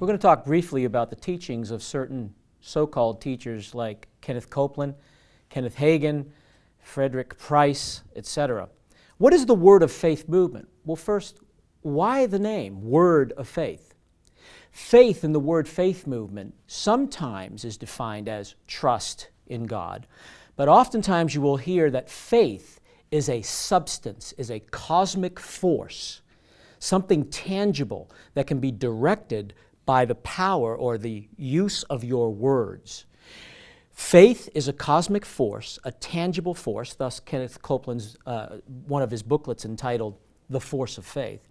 We're going to talk briefly about the teachings of certain so-called teachers like Kenneth Copeland, Kenneth Hagin, Frederick Price, etc. What is the Word of Faith movement? Well, first, why the name Word of Faith? Faith in the word faith movement sometimes is defined as trust in God, but oftentimes you will hear that faith is a substance, is a cosmic force, something tangible that can be directed by the power or the use of your words. Faith is a cosmic force, a tangible force, thus Kenneth Copeland's, one of his booklets entitled The Force of Faith.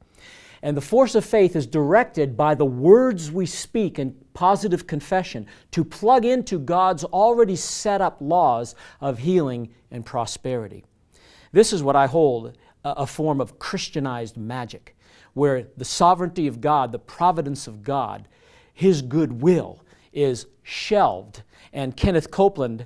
And the force of faith is directed by the words we speak in positive confession to plug into God's already set up laws of healing and prosperity. This is what I hold a form of Christianized magic, where the sovereignty of God, the providence of God, His goodwill is shelved. And Kenneth Copeland,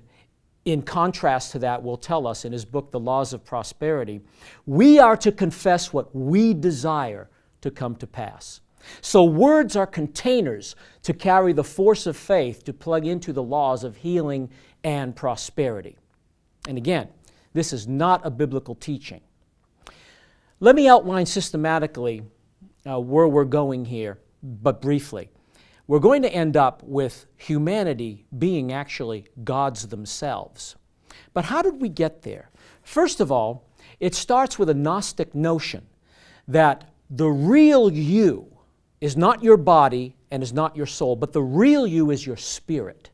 in contrast to that, will tell us in his book, The Laws of Prosperity, we are to confess what we desire to come to pass. So words are containers to carry the force of faith to plug into the laws of healing and prosperity. And again, this is not a biblical teaching. Let me outline systematically where we're going here, but briefly. We're going to end up with humanity being actually gods themselves. But how did we get there? First of all, it starts with a Gnostic notion that the real you is not your body and is not your soul, but the real you is your spirit.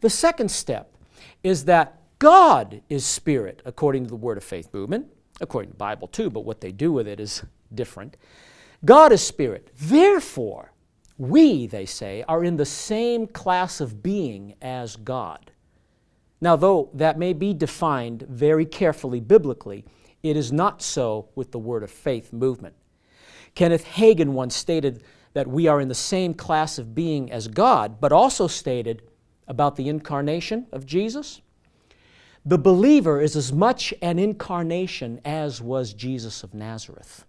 The second step is that God is spirit, according to the Word of Faith movement, according to the Bible too, but what they do with it is different. God is spirit. Therefore, we, they say, are in the same class of being as God. Now, though that may be defined very carefully biblically, it is not so with the Word of Faith movement. Kenneth Hagin once stated that we are in the same class of being as God, but also stated about the incarnation of Jesus, the believer is as much an incarnation as was Jesus of Nazareth.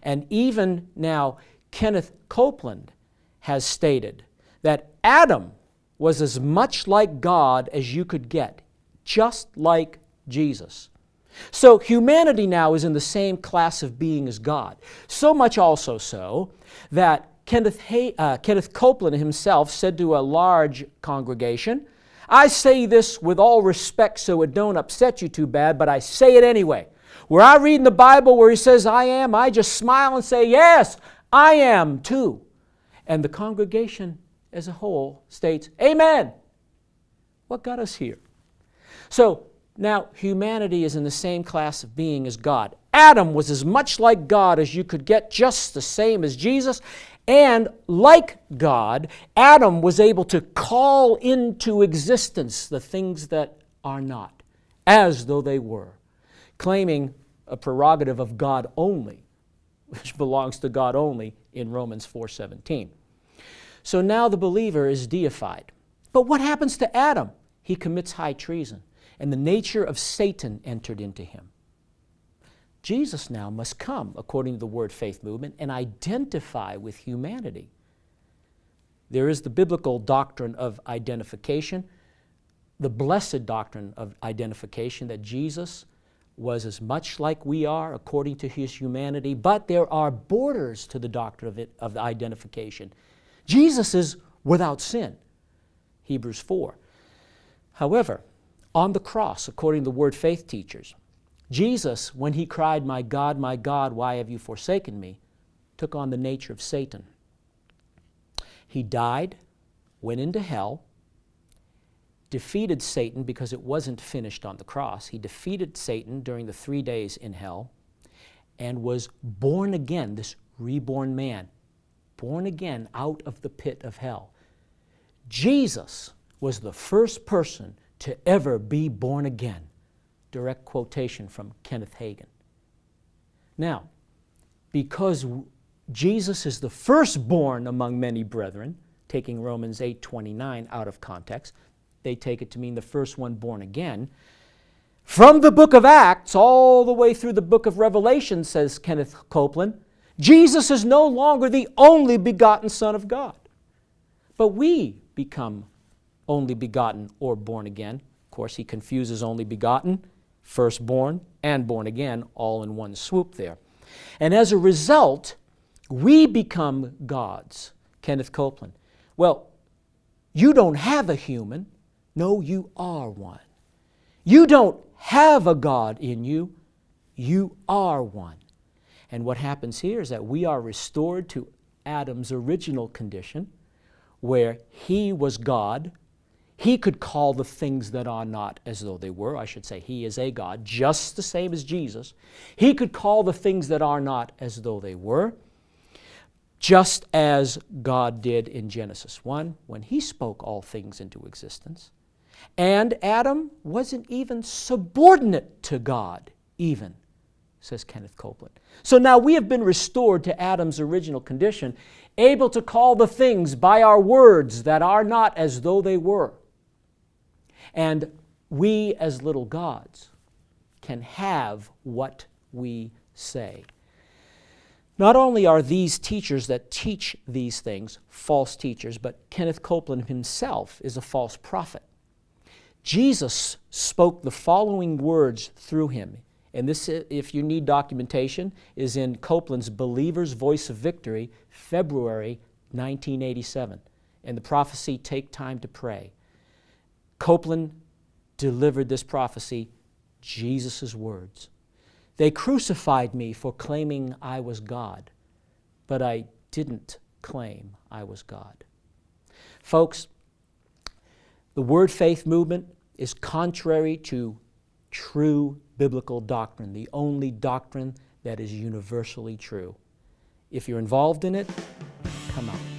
And even now, Kenneth Copeland has stated that Adam was as much like God as you could get, just like Jesus. So humanity now is in the same class of being as God. So much also so that Kenneth Copeland himself said to a large congregation, I say this with all respect so it don't upset you too bad, but I say it anyway. Where I read in the Bible where he says I am, I just smile and say, yes, I am too. And the congregation as a whole states, amen. What got us here? So now humanity is in the same class of being as God. Adam was as much like God as you could get, just the same as Jesus. And like God, Adam was able to call into existence the things that are not, as though they were, claiming a prerogative of God only, which belongs to God only in Romans 4:17. So now the believer is deified. But what happens to Adam? He commits high treason, and the nature of Satan entered into him. Jesus now must come, according to the Word Faith movement, and identify with humanity. There is the biblical doctrine of identification, the blessed doctrine of identification, that Jesus was as much like we are according to his humanity, but there are borders to the doctrine of the identification. Jesus is without sin, Hebrews 4. However, on the cross, according to the Word Faith teachers, Jesus, when he cried, my God, why have you forsaken me?" took on the nature of Satan. He died, went into hell, defeated Satan because it wasn't finished on the cross. He defeated Satan during the 3 days in hell and was born again, this reborn man, born again out of the pit of hell. Jesus was the first person to ever be born again. Direct quotation from Kenneth Hagin. Now, because Jesus is the firstborn among many brethren, taking Romans 8:29 out of context, they take it to mean the first one born again. From the book of Acts all the way through the book of Revelation, says Kenneth Copeland, Jesus is no longer the only begotten Son of God. but we become only begotten or born again. Of course, he confuses only begotten, firstborn, and born again all in one swoop there. And as a result, we become gods. Kenneth Copeland. Well, you don't have a human. No, you are one. You don't have a God in you. You are one. And what happens here is that we are restored to Adam's original condition, where he was God. He could call the things that are not as though they were. I should say he is a God, just the same as Jesus. He could call the things that are not as though they were, just as God did in Genesis 1 when he spoke all things into existence. And Adam wasn't even subordinate to God, even, says Kenneth Copeland. So now we have been restored to Adam's original condition, able to call the things by our words that are not as though they were. And we, as little gods, can have what we say. Not only are these teachers that teach these things false teachers, but Kenneth Copeland himself is a false prophet. Jesus spoke the following words through him. And this, if you need documentation, is in Copeland's Believer's Voice of Victory, February 1987. And the prophecy, Take Time to Pray. Copeland delivered this prophecy, Jesus' words. They crucified me for claiming I was God, but I didn't claim I was God. Folks, the Word Faith movement is contrary to true biblical doctrine, the only doctrine that is universally true. If you're involved in it, come out.